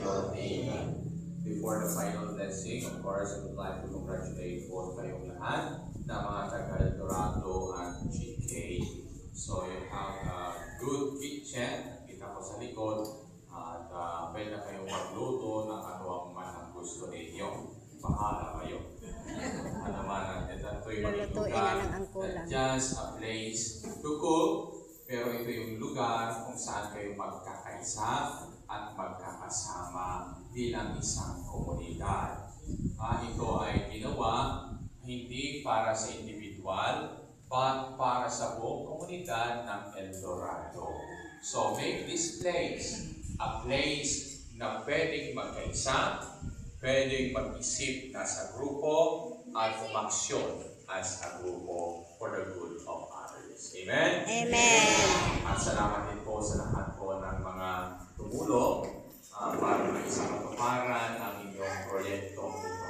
Lord. Amen. Before the final blessing, of course, I would like to congratulate po kayong lahat na mga taga-Eldorado at GK. So you have a good kitchen, kita ko sa likod, at pwede na kayong magluto ng ano ang man ang gusto ninyo. Bahala kayo. Ano man, ito yung mga lugar, not just a place to cook, pero ito yung lugar kung saan kayo magkakaisa at magkakasama bilang isang komunidad. Ito ay ginawa hindi para sa individual, but para sa buong komunidad ng Eldorado. So make this place a place na pwedeng magkaisa, pwedeng mag-isip na sa grupo, at umaksyon as a grupo for the good of others. Amen? Amen. At salamat din po sa lahat po ng mga tumulong para sa isang katuparan ang inyong proyektong ito.